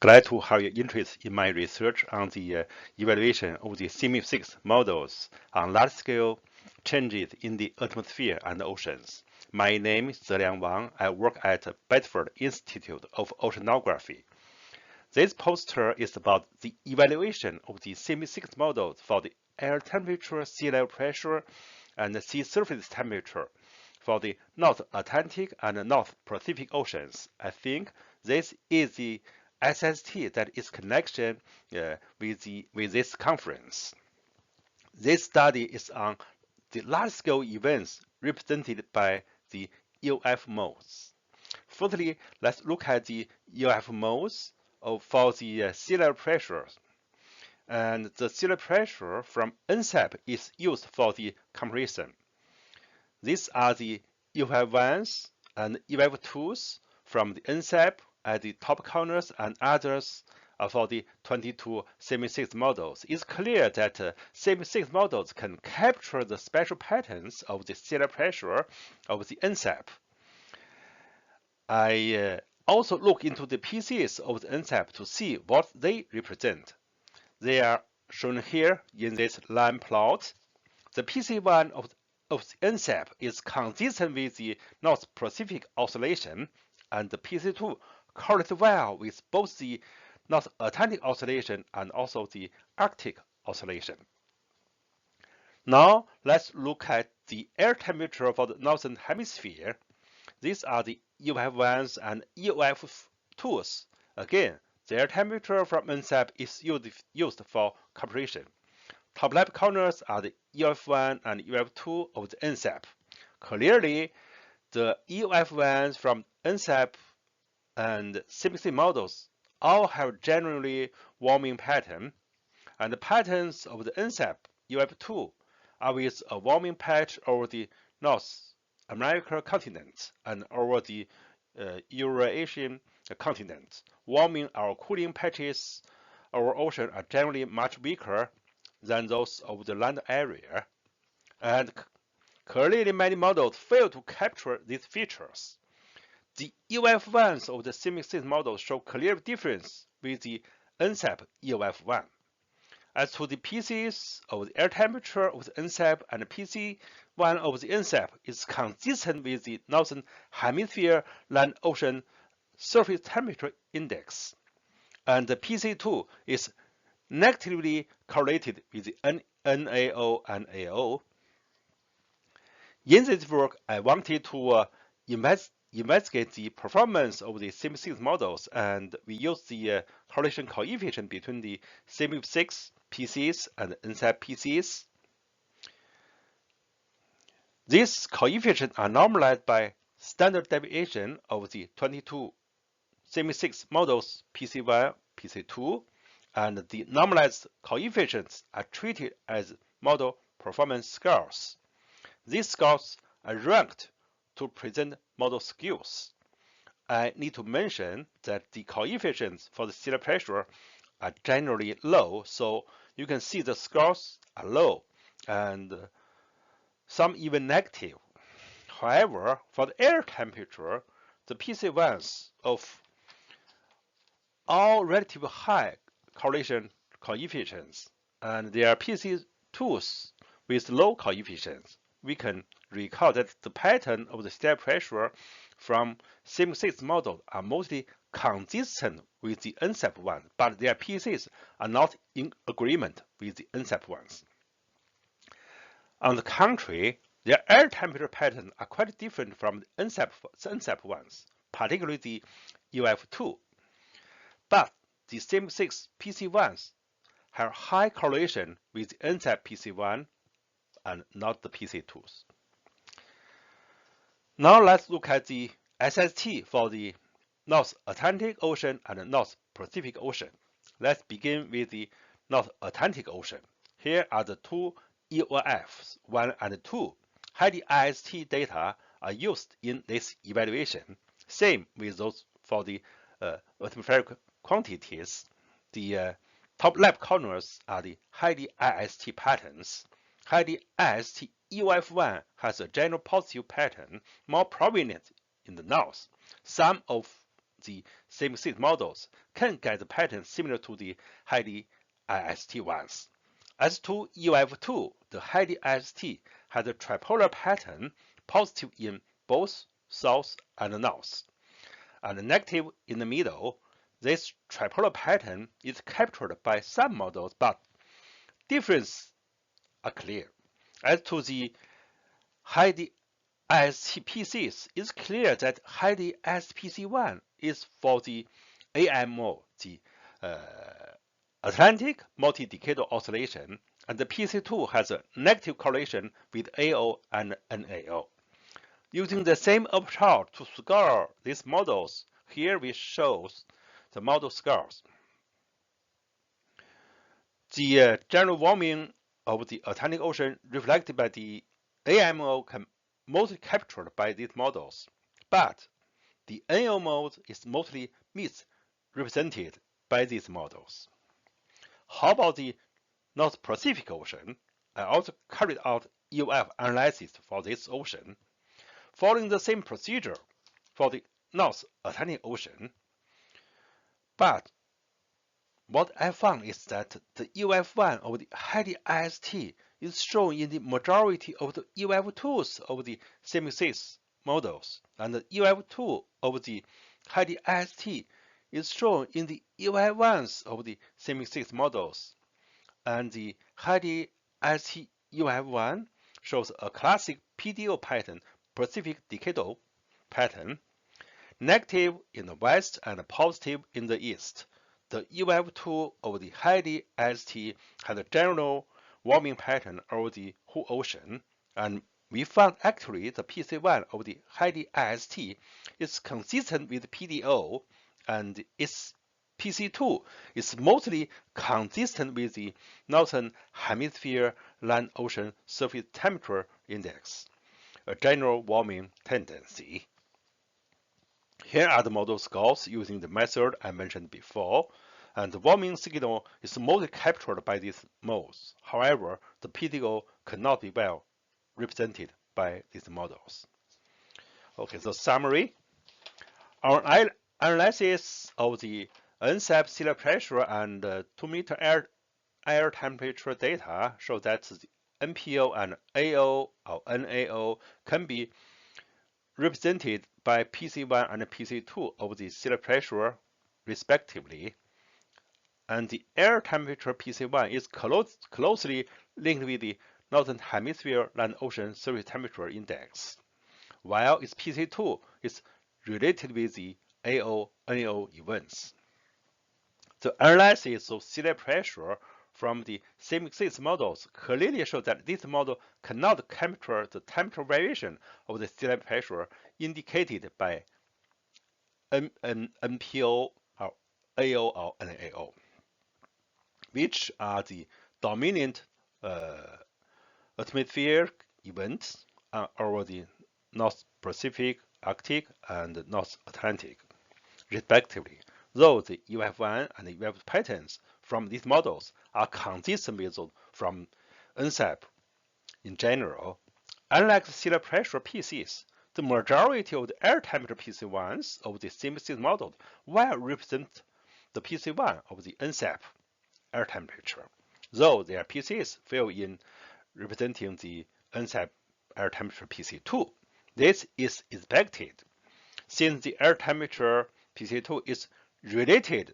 Glad to have your interest in my research on the evaluation of the CMIP6 models on large-scale changes in the atmosphere and oceans. My name is Zeliang Wang. I work at Bedford Institute of Oceanography. This poster is about the evaluation of the CMIP6 models for the air temperature, sea level pressure, and the sea surface temperature for the North Atlantic and North Pacific Oceans. I think this is the SST that is connection with this conference. This study is on the large-scale events represented by the EOF modes. Firstly, let's look at the EOF modes for the sea level pressure. And the sea level pressure from NSAP is used for the comparison. These are the EOF1s and EOF2s from the NSAP at the top corners and others for the 22 CMIP6 models. It's clear that CMIP6 models can capture the special patterns of the sea level pressure of the NSAP. I also look into the PCs of the NSAP to see what they represent. They are shown here in this line plot. The PC1 of the NSAP is consistent with the North Pacific Oscillation, and the PC2 correlates well with both the North Atlantic Oscillation and also the Arctic Oscillation. Now let's look at the air temperature for the Northern Hemisphere. These are the EOF1s and EOF2s. Again, the air temperature from NSAP is used for comparison. Top left corners are the EOF1 and EOF2 of the NSAP. Clearly, the EOF1s from NSAP and CMIP6 models all have generally warming pattern, and the patterns of the NSAP EOF2 are with a warming patch over the North American continent and over the Eurasian continent. Warming or cooling patches over ocean are generally much weaker than those of the land area, and clearly many models fail to capture these features. The EOF1s of the CMIP6 models show clear difference with the NSAP EOF1. As to the PCs of the air temperature of the NSAP and the PC1 of the NSAP is consistent with the Northern Hemisphere land-ocean surface temperature index, and the PC2 is negatively correlated with the NAO and AO. In this work, I wanted to investigate the performance of the CMIP6 models, and we used the correlation coefficient between the CMIP6 PCs and NSAP PCs. These coefficients are normalized by standard deviation of the 22 CMIP6 models PC1, PC2, and the normalized coefficients are treated as model performance scores. These scores are ranked to present model skills. I need to mention that the coefficients for the sea level pressure are generally low, so you can see the scores are low and some even negative. However, for the air temperature, the PC1s of all relatively high correlation coefficients, and there are PC2s with low coefficients. We can recall that the pattern of the sea level pressure from CMIP6 models are mostly consistent with the NSAP one, but their PCs are not in agreement with the NSAP ones. On the contrary, their air temperature patterns are quite different from the NSAP ones, particularly the EOF2. But the CMIP6 PC1s have high correlation with the NSAP PC1 and not the PC2s. Now let's look at the SST for the North Atlantic Ocean and the North Pacific Ocean. Let's begin with the North Atlantic Ocean. Here are the two EOFs, 1 and 2. High IST data are used in this evaluation. Same with those for the atmospheric quantities. The top left corners are the high IST patterns. High IST EOF1 has a general positive pattern, more prominent in the north. Some of the CMIP6 models can get patterns similar to the high IST ones. As to EOF2, the high IST has a tripolar pattern, positive in both south and north, and negative in the middle. This tripolar pattern is captured by some models, but differences are clear. As to the high IST-PCs, it's clear that high IST-PC1 is for the AMO, the Atlantic multi-decadal oscillation, and the PC2 has a negative correlation with AO and NAO. Using the same approach to score these models, here we show the model scores. The general warming of the Atlantic Ocean reflected by the AMO can mostly captured by these models, but the NO mode is mostly misrepresented by these models. How about the North Pacific Ocean? I also carried out EOF analysis for this ocean, following the same procedure for the North Atlantic Ocean. But what I found is that the EOF1 of the high IST is shown in the majority of the EOF2s of the CMIP6 models, and the EOF2 of the high IST is shown in the EOF1s of the CMIP6 models, and the high IST EOF1 shows a classic PDO pattern, Pacific decadal pattern, negative in the west and positive in the east. The EOF2 of the high IST has a general warming pattern over the whole ocean, and we found actually the PC1 of the high IST is consistent with PDO, and its PC2 is mostly consistent with the Northern Hemisphere land ocean surface temperature index, a general warming tendency. Here are the model scores using the method I mentioned before, and the warming signal is mostly captured by these modes. However, the PDO cannot be well represented by these models. Okay, so summary. Our analysis of the NSAP sea level pressure and 2-meter air temperature data show that the NPO and AO or NAO can be represented by PC1 and PC2 of the sea level pressure respectively, and the air temperature PC1 is closely linked with the Northern Hemisphere land ocean surface temperature index, while its PC2 is related with the AO-NAO events. The analysis of sea level pressure from the CMIP6 models clearly shows that this model cannot capture the temperature variation of the sea level pressure indicated by NPO or AO or NAO, which are the dominant atmospheric events over the North Pacific, Arctic, and North Atlantic, respectively, though the EOF1 and the EOF patterns from these models are consistent with those from NSAP in general. Unlike the sea level pressure PCs, the majority of the air temperature PC1s of the CMIP6 model will represent the PC1 of the NSAP air temperature, though their PCs fail in representing the NSAP air temperature PC2. This is expected, since the air temperature PC2 is related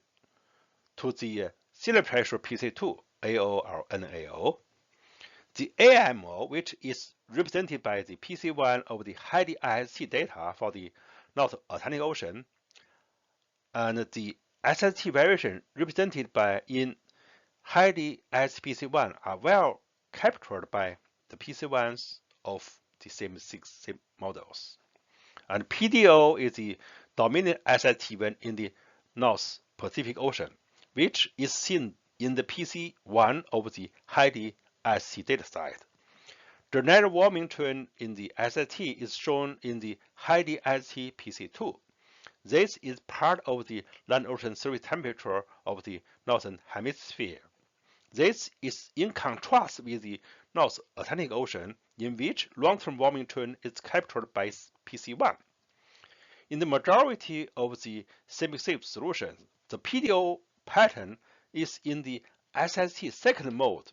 to the sea level pressure PC2, AO or NAO. The AMO, which is represented by the PC1 of the high IST data for the North Atlantic Ocean, and the SST variation represented by in high IST PC1 are well captured by the PC1s of the CMIP6 models. And PDO is the dominant SST event in the North Pacific Ocean, which is seen in the PC1 of the high IST dataset. The net warming trend in the SST is shown in the high IST PC2. This is part of the land ocean surface temperature of the Northern Hemisphere. This is in contrast with the North Atlantic Ocean, in which long-term warming trend is captured by PC1. In the majority of the CMIP6 solutions, the PDO pattern is in the SST second mode,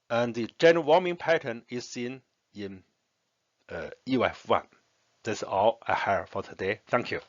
and the general warming pattern is in EUF1. That's all I have for today. Thank you.